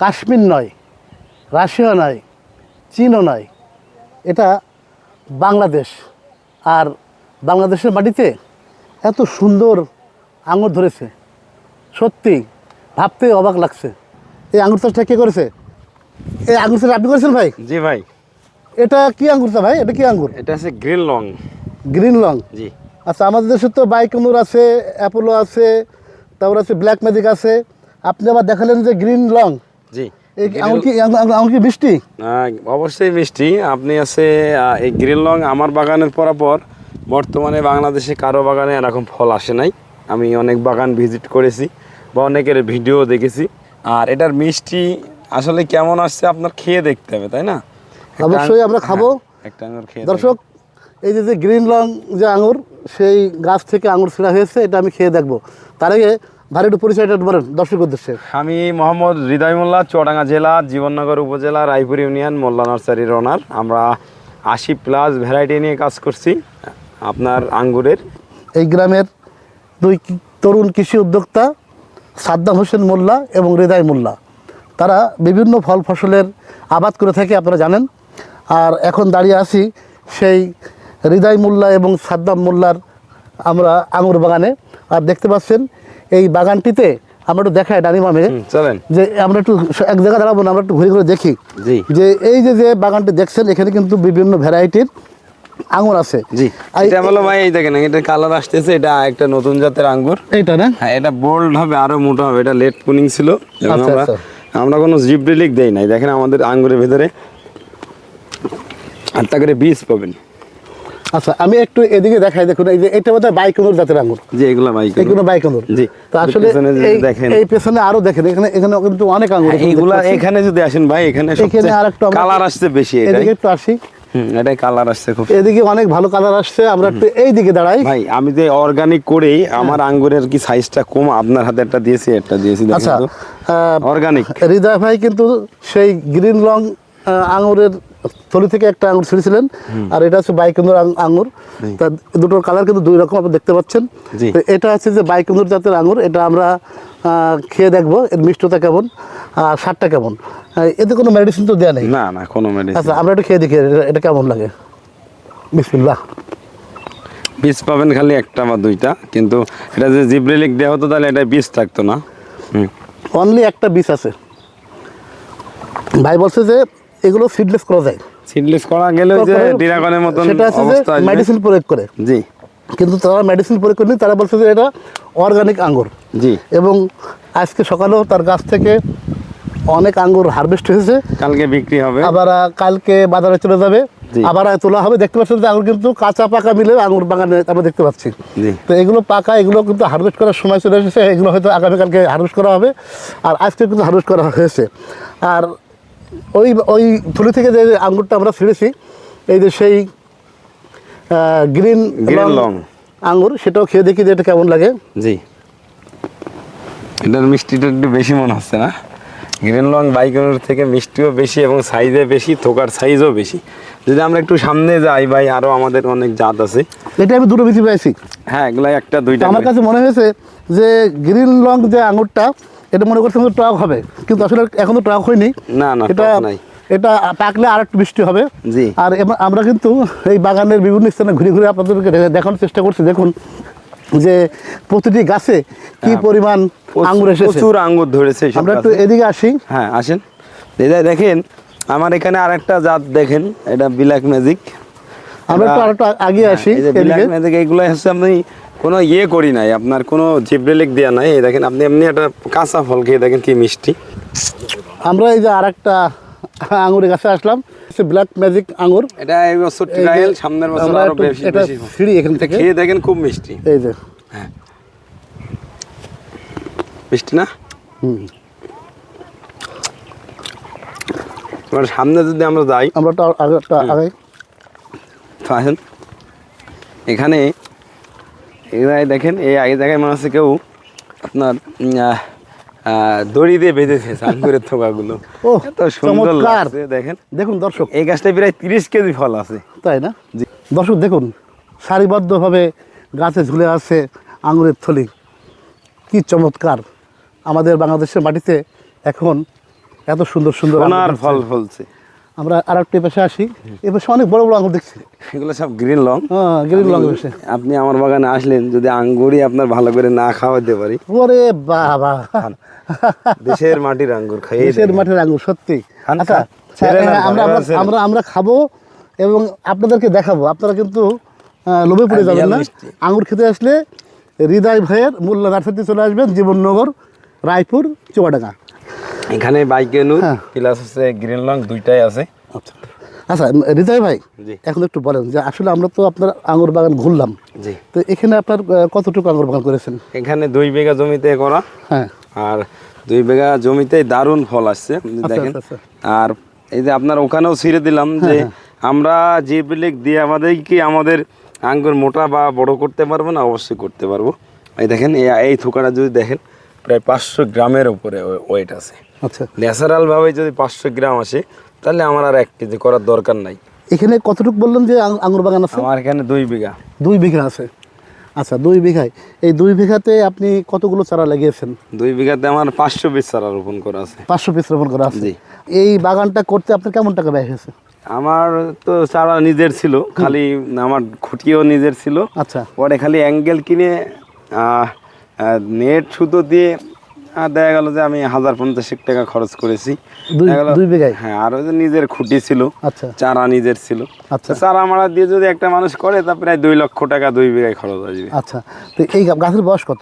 কাশ্মীর নয়, রাশিয়া নয়, চীনও নয়, এটা বাংলাদেশ। আর বাংলাদেশের মাটিতে এত সুন্দর আঙুর ধরেছে, সত্যি ভাবতে অবাক লাগছে। এই আঙুর চাষটা কে করেছে? এই আঙুর চাষ আপনি করেছেন ভাই? জি ভাই। এটা কি আঙুর চা ভাই? এটা কি আঙুর? এটা আছে গ্রিন লং। Green long. জি। আচ্ছা, আমাদের দেশে তো বাইকুনুর আছে, অ্যাপোলো আছে, তারপর আছে ব্ল্যাক ম্যাজিক আছে, আপনি আবার দেখালেন যে গ্রিন লং। জি। এই আঙুর কি মিষ্টি? অবশ্যই মিষ্টি। আপনি আছে এই গ্রিন লং আমার বাগানের পরাপর বর্তমানে বাংলাদেশে কারো বাগানে এরকম ফল আসে নাই। আমি অনেক বাগান ভিজিট করেছি বা অনেকের ভিডিও দেখেছি। আর এটার মিষ্টি আসলে কেমন আসছে আপনার খেয়ে দেখতে হবে, তাই না? অবশ্যই আমরা খাবো। একটা আঙুর খেয়ে দর্শক, এই যে গ্রিন লং যে আঙুর, সেই গাছ থেকে আঙুর ছেঁড়া হয়েছে, এটা আমি খেয়ে দেখবো। তার আগে ভালো একটু পরিচয়টা বলেন দর্শক উদ্দেশ্যে। আমি মোহাম্মদ হৃদয় মোল্লা, চুয়াডাঙ্গা জেলা, জীবননগর উপজেলা, রায়পুর ইউনিয়ন, মোল্লা নার্সারির ওনার। আমরা 80+ ভ্যারাইটি নিয়ে কাজ করছি আপনার আঙ্গুরের। এই গ্রামের দুই তরুণ কৃষি উদ্যোক্তা সাদ্দাম হোসেন মোল্লা এবং হৃদয় মোল্লা, তারা বিভিন্ন ফল ফসলের আবাদ করে থাকে, আপনারা জানেন। আর এখন দাঁড়িয়ে আছি সেই হৃদয় মোল্লা এবং সাদ্দাম মোল্লার আমরা আঙুর বাগানে। আর দেখতে পাচ্ছেন এই বাগানটিতে আমরা একটু দেখাই ডানিমামে, চলেন যে আমরা একটু এক জায়গায় দাঁড়াবো না, আমরা একটু ঘুরে ঘুরে দেখি যে এই যে বাগানটি দেখছেন, এখানে কিন্তু বিভিন্ন ভ্যারাইটির আঙুর আছে। জি, এটা বলো ভাই, এই দেখেন এটা কালার আসতেছে, এটা একটা নতুন জাতের আঙ্গুর। এইটা না? হ্যাঁ, এটা বোল্ড হবে, আরো মোটা হবে। এটা লেট পুনিং ছিল। আচ্ছা। আমরা কোনো জিব্রেলিক দেই নাই। দেখেন আমাদের আঙ্গুরের ভিতরে 8টা করে বীজ পাবেন। আচ্ছা, আমি একটু এদিকে দেখাই। দেখুন, এই যে এটা বোধহয় বাইকুনুর জাতের আঙুর। জি, এগুলো বাইকুনুর। এগুলো বাইকুনুর। জি। তো আসলে দেখেন এই পেছনে আরো দেখেন, এখানে কিন্তু অনেক আঙুর। এগুলা এখানে যদি আসেন ভাই, এখানে আরেকটু কালার আসছে বেশি। এদিকে একটু আসি। এটাই কালার আসছে খুব। এদিকে অনেক ভালো কালার আসছে। আমরা একটু এই দিকে দাঁড়াই। ভাই, আমি যে অর্গানিক করেই আমার আঙ্গুরের কি সাইজটা কম, আপনার হাতে একটা দিয়েছি, একটা দিয়েছি। আচ্ছা, অর্গানিক। হৃদয় ভাই কিন্তু সেই গ্রিন লং আঙুরের থলি থেকে একটা আঙুর ছিঁড়েছিলেন, আর এটা হচ্ছে বাইকুনুর আঙুর। তা দুটোর কালার কিন্তু দুই রকম, আপনি দেখতে পাচ্ছেন। তো এটা হচ্ছে যে বাইকুনুর জাতের আঙুর। এটা আমরা খেয়ে দেখবো এর মিষ্টতা কেমন, স্বাদটা কেমন। এতে কোনো মেডিসিন তো দেওয়া নেই? না, কোনো মেডিসিন। আচ্ছা, আমরা একটু খেয়ে দেখি এটা কেমন লাগে। বিসমিল্লাহ। বীজ পাবেন খালি একটা বা দুইটা, কিন্তু এটা যে জিব্রেলিক দেওয়া হতো তাহলে এটা বীজ থাকতো না। অনলি একটা বীজ আছে। ভাই বলছে যে এগুলো সিডলেস করা যায়। সিডলেস করা গেলে যে ড্রাগনের মতন অবস্থা আসবে, মেডিসিন প্রয়োগ করে। জি। কিন্তু তারা মেডিসিন প্রয়োগ করেনি, তারা বলছে যে এটা অর্গানিক আঙ্গুর। জি। এবং আজকে সকালেও তার গাছ থেকে অনেক আঙ্গুর হারভেস্ট হয়েছে। কালকে বিক্রি হবে, আবার কালকে বাজারে চলে যাবে, আবার তোলা হবে। দেখতে পাচ্ছেন যে আঙুর কিন্তু কাঁচা পাকা মিলে আঙুর বাগানে আমরা দেখতে পাচ্ছি। তো এগুলো পাকা, এগুলো কিন্তু হারভেস্ট করার সময় চলে এসেছে। এগুলো হয়তো আগামীকালকে হারভেস্ট করা হবে, আর আজকে কিন্তু হারভেস্ট করা হয়েছে। আর ওই থলি থেকে যে আঙুরটা আমরা ছিঁড়েছি, এই যে সেই গ্রিন লং আঙুর, সেটাও খেয়ে দেখি যে এটা কেমন লাগে। জি। এটার মিষ্টিটা একটু বেশি মনে হচ্ছে না? গ্রিন লং বাইকুনুর থেকে মিষ্টিও বেশি এবং সাইজে বেশি, থোকার সাইজও বেশি। যদি আমরা একটু সামনে যাই ভাই, আরও আমাদের অনেক জাত আছে। এটা আমি দুটো বেশি পেয়েছি। হ্যাঁ, এগুলো একটা দুইটা। আমার কাছে মনে হয়েছে যে গ্রিন লং যে আঙুরটা, এটা মনে করছিলাম টক হবে, কিন্তু আসলে এখনো টক হয়নি। না, এটা নাই। এটা পাকলে আর একটু মিষ্টি হবে। জি। আর আমরা কিন্তু এই বাগানের বিভিন্ন স্থানে ঘুরে ঘুরে আপনাদেরকে দেখানোর চেষ্টা করছি। দেখুন যে প্রতিটি গাছে কি পরিমাণ আঙ্গুর এসেছে, প্রচুর আঙ্গুর ধরেছে। আমরা একটু এদিকে আসি। হ্যাঁ, আসেন। দেখেন আমার এখানে আরেকটা জাত দেখেন, এটা ব্ল্যাক ম্যাজিক। আমরা একটু আরেকটু আগে আসি। ব্ল্যাক ম্যাজিক এইগুলো হচ্ছে আমি কোনো করি নাই, আপনার কোনো জিব্রেলিক দেওয়া নাই। এই দেখেন আপনি এমনি একটা কাঁচা ফল খেয়ে দেখেন কি মিষ্টি। আমরা এই যে আরেকটা আঙুরের গাছে আসলাম, ব্ল্যাক ম্যাজিক আঙুর। এটা এই বছর ট্রায়াল, সামনের বছর আরো বেশি সিঁড়ি এখান থেকে খেয়ে দেখেন, খুব মিষ্টি। এই যে হ্যাঁ, মিষ্টি না? এবার সামনে যদি আমরা যাই, আমরা আগে আসেন। এখানে দেখেন, এই আগে জায়গায় মনে হচ্ছে কেউ আপনার দড়ি দিয়ে বেঁধেছে আঙ্গুরের থোকাগুলো। এত সুন্দর লাগছে। দেখুন দর্শক, এই গাছটা প্রায় 30 কেজি ফল আছে, তাই না? দর্শক দেখুন, সারিবদ্ধভাবে গাছে ঝুলে আছে আঙুরের থলি। কি চমৎকার! আমাদের বাংলাদেশের মাটিতে এখন এত সুন্দর সুন্দর সোনার আঙ্গুর ফল ধরছে। ফলছে। আমরা আর একটা পাশে আসি, এ পাশে অনেক বড় বড় আঙ্গুর দেখছি। এগুলো সব গ্রিন লং। হ্যাঁ, গ্রিন লং পাশে। আপনি আমার বাগানে আসলেন, যদি আঙ্গুরই আপনার ভালো করে না খাওয়াতে পারি। ওরে বাবা, দেশের মাটির আঙ্গুর খাইয়ে দেশের মাঠের আঙ্গুর সত্যি। খান, আচ্ছা, খান। ছেড়ে না, আমরা এবার ছেড়ে। আমরা আমরা খাবো এবং আপনাদেরকে দেখাবো। আপনারা কিন্তু লোভে পড়ে আর যাবেন বিয়াল না। মিষ্টি। আঙ্গুর খেতে আসলে হৃদয় ভাইয়ের মোল্লা নার্সারিতে চলে আসবেন, জীবননগর, রায়পুর, চুয়াডাঙ্গা। এখানে বাইকেনুর হ্যাঁ। প্লাস হচ্ছে গ্রিন লং দুইটাই আছে। আচ্ছা আচ্ছা, হৃদয় ভাই জি। এখন একটু বলেন যে আসলে আমরা তো আপনার আঙ্গুর বাগান ঘুরলাম, জি। তো এখানে আপনার কতটুকু আঙ্গুর বাগান করেছেন? এখানে 2 বিঘা জমিতে করা। হ্যাঁ, আর 2 বিঘা জমিতে দারুণ ফল আসছে, আপনি আচ্ছা, দেখেন। আচ্ছা, আর এই যে আপনার ওখানেও ছিঁড়ে দিলাম যে আমরা যে বিলেক দিয়ে আমাদের কি আমাদের আঙ্গুর মোটা বা বড় করতে পারবো না, অবশ্যই করতে পারবো। এই দেখেন এই থোকাটা যদি দেখেন প্রায় 500 গ্রামের উপরে ওয়েট আছে। আচ্ছা। ন্যাচারাল ভাবে যদি 500 গ্রাম আসে তাহলে আমার আর 1 কেজি করার দরকার নাই। এখানে কতটুকু বললেন যে আঙ্গুর বাগান আছে? আমার এখানে 2 বিঘা। 2 বিঘা আছে। আচ্ছা, 2 বিঘায়, এই 2 বিঘাতে আপনি কতগুলো চারা লাগিয়েছেন? 2 বিঘাতে আমার 500 পিস চারা রোপণ করা আছে। 500 পিস রোপণ করা আছে। জি। এই বাগানটা করতে আপনার কেমন টাকা ব্যয় হয়েছে? আমার তো চারা নিজের ছিল, খালি আমার খুঁটিও নিজের ছিল। আচ্ছা। পরে খালি অ্যাঙ্গেল কিনে নেট সুতো দিয়ে দেখা গেল যে আমি 1050 টাকা খরচ করেছি। দেখা গেলো- 2 বিঘায়? হ্যাঁ, আর ওই যে নিজের খুঁটি ছিল, আচ্ছা চারা নিজের ছিল। আচ্ছা। তো চারা মারা দিয়ে যদি একটা মানুষ করে তা প্রায় 2 লক্ষ টাকা 2 বিঘায় খরচ আসবে। আচ্ছা, তো এই গাছের বয়স কত?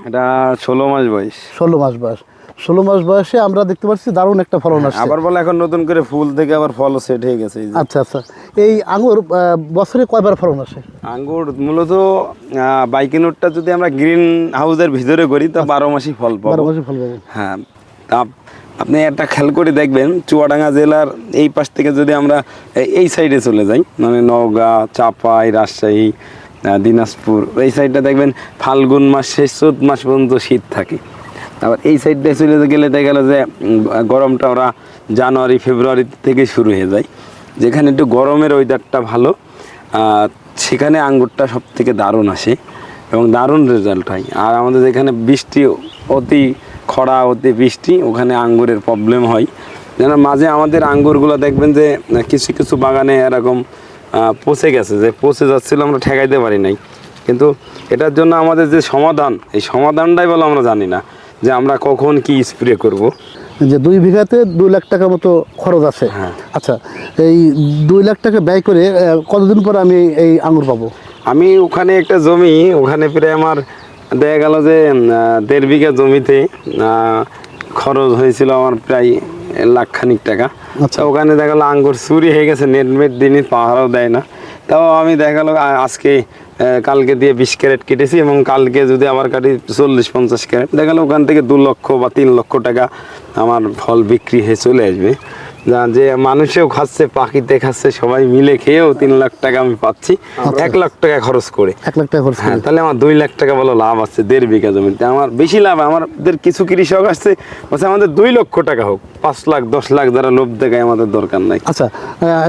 এটা 16 মাস বয়স। 16 মাস বয়স। 16 মাস বয়সে আমরা দেখতে পাচ্ছি দারুণ একটা ফলন আসছে। আবার বলে এখন নতুন করে ফুল থেকে আবার ফলও সেট হয়ে গেছে। এই যে আচ্ছা আচ্ছা, এই আঙ্গুর বছরে কয়বার ফলন আসে? আঙ্গুর মূলত বাইকিনুরটা যদি আমরা গ্রিন হাউসের ভিতরে করি তো 12 মাসই ফল 12 পাবো। মাসে ফল পাবে। হ্যাঁ, তা আপনি একটা খেয়াল করে দেখবেন, চুয়াডাঙ্গা জেলার এই পাশ থেকে যদি আমরা এই সাইডে চলে যাই, মানে নওগাঁ, চাপাই, রাজশাহী, দিনাজপুর, এই সাইডটা দেখবেন ফাল্গুন মাস শেষ চৈত মাস পর্যন্ত শীত থাকে। আবার এই সাইডটা চলে গেলে দেখা গেল যে গরমটা ওরা জানুয়ারি ফেব্রুয়ারি থেকে শুরু হয়ে যায়। যেখানে একটু গরমের ওয়েদারটা ভালো, সেখানে আঙ্গুরটা সব থেকে দারুণ আসে এবং দারুণ রেজাল্ট হয়। আর আমাদের যেখানে বৃষ্টি, অতি খরা, অতি বৃষ্টি, ওখানে আঙ্গুরের প্রবলেম হয়। যেন মাঝে আমাদের আঙ্গুরগুলো দেখবেন যে কিছু কিছু বাগানে এরকম পচে গেছে, যে পচে যাচ্ছিল, আমরা ঠেকাইতে পারি নাই। কিন্তু এটার জন্য আমাদের যে সমাধান, এই সমাধানটাই বলে আমরা জানি না যে আমরা কখন কি স্প্রে করব। যে 2 বিঘাতে 2 লাখ টাকার মতো খরচ আছে। হ্যাঁ। আচ্ছা, এই 2 লাখ টাকা ব্যয় করে কতদিন পর আমি এই আঙ্গুর পাবো? আমি ওখানে একটা জমি, ওখানে প্রায় আমার দেখা গেল যে 1.5 বিঘা জমিতে খরচ হয়েছিল আমার প্রায় 1 লাখ খানিক টাকা। আচ্ছা। ওখানে দেখা গেলো আঙ্গুর চুরি হয়ে গেছে, নেটমেট দিনই পাহাড়ও দেয় না। তাও আমি দেখা গেলো আজকে কালকে দিয়ে 20 ক্যারেট কেটেছি এবং কালকে যদি আবার কাটি 40-50 ক্যারেট, দেখা গেলো ওখান থেকে 2 লক্ষ বা 3 লক্ষ টাকা আমার ফল বিক্রি হয়ে চলে আসবে। যে মানুষেও খাচ্ছে, পাখিতে খাচ্ছে, সবাই মিলে খেয়েও 3 লাখ টাকা আমি পাচ্ছি 1 লাখ টাকা খরচ করে। 1 লাখ টাকা খরচ হ্যাঁ, করে। তাহলে আমার 2 লাখ টাকা বলো লাভ আছে 1.5 বিঘা জমিতে। আমার বেশি লাভ। আমাদের কিছু কৃষক আসছে বলছে আমাদের 2 লক্ষ টাকা হোক, 5 লাখ 10 লাখ যারা লোভ দেখায়, আমাদের দরকার নাই। আচ্ছা,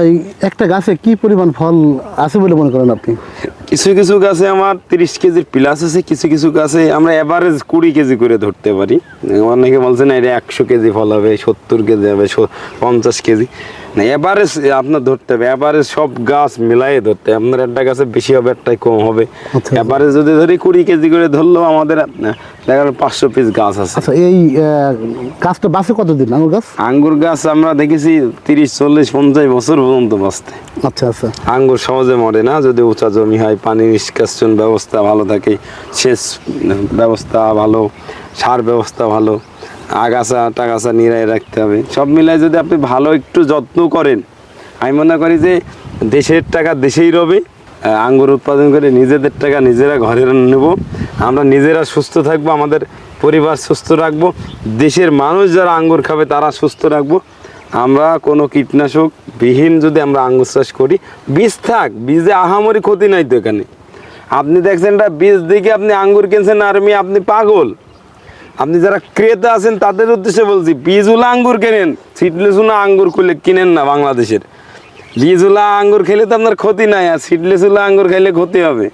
এই একটা গাছে কি পরিমাণ ফল আছে বলে মনে করেন আপনি? কিছু কিছু গাছে আমার 30 কেজির প্লাস আছে, কিছু কিছু গাছে আমরা এভারেজ 20 কেজি করে ধরতে পারি। অনেকে বলছে না এটা 100 কেজি ফল হবে, 70 কেজি হবে, 50 কেজি না, এভারেজ আপনার ধরতে হবে। এভারেজ সব গাছ মিলাই ধরতে হবে। আপনার একটা গাছে বেশি হবে, একটাই কম হবে। আচ্ছা। এভারেজ যদি ধরি 20 কেজি করে ধরলেও আমাদের দেখা গেল 500 পিস গাছ আছে। আচ্ছা, এই গাছটা বাঁচে কতদিন আঙ্গুর গাছ? আঙ্গুর গাছ আমরা দেখেছি 30, 40, 50 বছর পর্যন্ত বাঁচতে। আচ্ছা আচ্ছা, আঙ্গুর সহজে মরে না যদি উঁচা জমি হয়, পানি নিষ্কাশন ব্যবস্থা ভালো থাকে, সেচ ব্যবস্থা ভালো, সার ব্যবস্থা ভালো, আগাছা টাগাছা নিরাই রাখতে হবে। সব মিলাই যদি আপনি ভালো একটু যত্ন করেন, আমি মনে করি যে দেশের টাকা দেশেই রবে। আঙ্গুর উৎপাদন করে নিজেদের টাকা নিজেরা ঘরে নেব, আমরা নিজেরা সুস্থ থাকবো, আমাদের পরিবার সুস্থ রাখবো, দেশের মানুষ যারা আঙ্গুর খাবে তারা সুস্থ রাখবো। আমরা কোনো কীটনাশক বিহীন যদি আমরা আঙ্গুর চাষ করি, বীজ থাক, বীজে আহামরি ক্ষতি নাই তো এখানে। আপনি দেখছেন এটা বীজ দেখে আপনি আঙ্গুর কিনছেন, আর্মি আপনি পাগল। আপনি যারা ক্রেতা আছেন তাদের উদ্দেশ্যে বলছি, বীজওয়ালা আঙ্গুর কেনেন, সিডলেসওয়ালা আঙ্গুর কিনেন না। বাংলাদেশের বীজওয়ালা আঙ্গুর খেলে তো আপনার ক্ষতি নাই, আর সিডলেসওয়ালা আঙ্গুর খাইলে ক্ষতি হবে।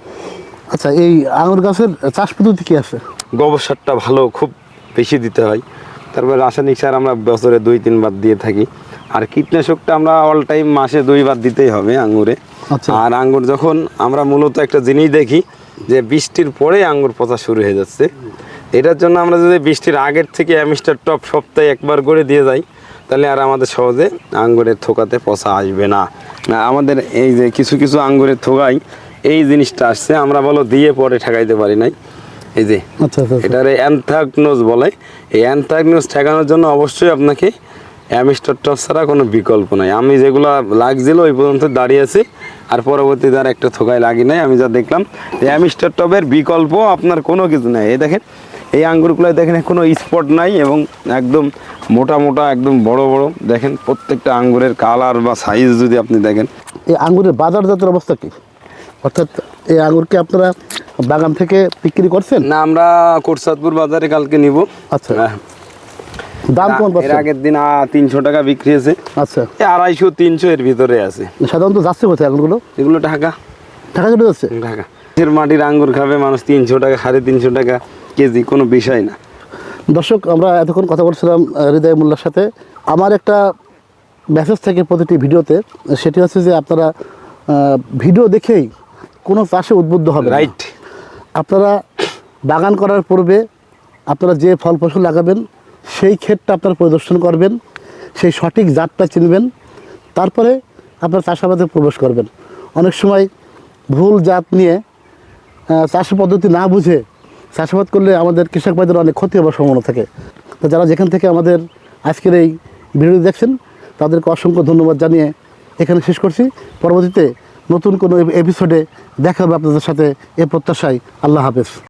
আচ্ছা, এই আঙ্গুর গাছের চাষ পদ্ধতি কি আছে? গোবর সারটা ভালো খুব বেশি দিতে হয়, তারপরে রাসায়নিক সার আমরা বছরে 2-3 বার দিয়ে থাকি। আর কীটনাশকটা আমরা অল টাইম মাসে 2 বার দিতেই হবে আঙ্গুরে। আচ্ছা। আর আঙ্গুর যখন আমরা মূলত একটা জিনিস দেখি যে বৃষ্টির পরে আঙ্গুর পচা শুরু হয়ে যাচ্ছে, এটার জন্য আমরা যদি বৃষ্টির আগের থেকে অ্যামিস্টার টপ সপ্তাহে একবার করে দিয়ে যাই, তাহলে আর আমাদের সহজে আঙ্গুরের থোকাতে পচা আসবে না। না আমাদের এই যে কিছু কিছু আঙ্গুরের থোকায় এই জিনিসটা আসছে, আমরা বলো দিয়ে পরে ঠেকাইতে পারি নাই। এই যে আচ্ছা আচ্ছা আচ্ছা। এটারে অ্যানথ্রাকনোজ বলে। এই অ্যানথ্রাকনোজ ঠেকানোর জন্য অবশ্যই আপনাকে অ্যামিস্টার টপ ছাড়া কোনো বিকল্প নাই। আমি যেগুলো লাগছিল ওই পর্যন্ত দাঁড়িয়ে আছি, আর পরবর্তীতে আর একটা থোকায় লাগি নাই। আমি যা দেখলাম এই অ্যামিস্টার টপের বিকল্প আপনার কোনো কিছু নাই। এই দেখেন এই আঙ্গুরগুলোয় দেখেন কোনো স্পট নাই এবং একদম মোটা মোটা একদম বড় বড়। দেখেন প্রত্যেকটা আঙ্গুরের কালার বা সাইজ যদি আপনি দেখেন। এই আঙ্গুরের বাজারজাতের অবস্থা কি? অর্থাৎ এই আঙ্গুরকে আপনারা বাগান থেকে বিক্রি করছেন? না, আমরা কোটসাদপুর বাজারে কালকে নিব। আচ্ছা, দাম কেমন এর পাচ্ছেন? আগের দিন 300 টাকা বিক্রি হয়েছে। আচ্ছা, 250-300 এর ভিতরে আছে। সাধারণত যাচ্ছে কোথায় আঙ্গুরগুলো? এগুলো ঢাকা ঢাকা চলে যাচ্ছে? ঢাকা। এর মাটির আঙ্গুর খাবে মানুষ 300 টাকা 350 টাকা কেজি, কোনো বিষয় না। দর্শক, আমরা এতক্ষণ কথা বলছিলাম হৃদয় মোল্লার সাথে। আমার একটা মেসেজ থাকে প্রতিটি ভিডিওতে, সেটি হচ্ছে যে আপনারা ভিডিও দেখেই কোনো চাষে উদ্বুদ্ধ হবে না। রাইট। আপনারা বাগান করার পূর্বে আপনারা যে ফল ফসল লাগাবেন সেই ক্ষেতটা আপনারা পরিদর্শন করবেন, সেই সঠিক জাতটা চিনবেন, তারপরে আপনারা চাষাবাদে প্রবেশ করবেন। অনেক সময় ভুল জাত নিয়ে চাষ পদ্ধতি না বুঝে চাষাবাদ করলে আমাদের কৃষক ভাইদের অনেক ক্ষতি হওয়ার সম্ভাবনা থাকে। তো যারা যেখান থেকে আমাদের আজকের এই ভিডিও দেখছেন তাদেরকে অসংখ্য ধন্যবাদ জানিয়ে এখানে শেষ করছি। পরবর্তীতে নতুন কোনো এপিসোডে দেখা হবে আপনাদের সাথে, এ প্রত্যাশায়। আল্লাহ হাফেজ।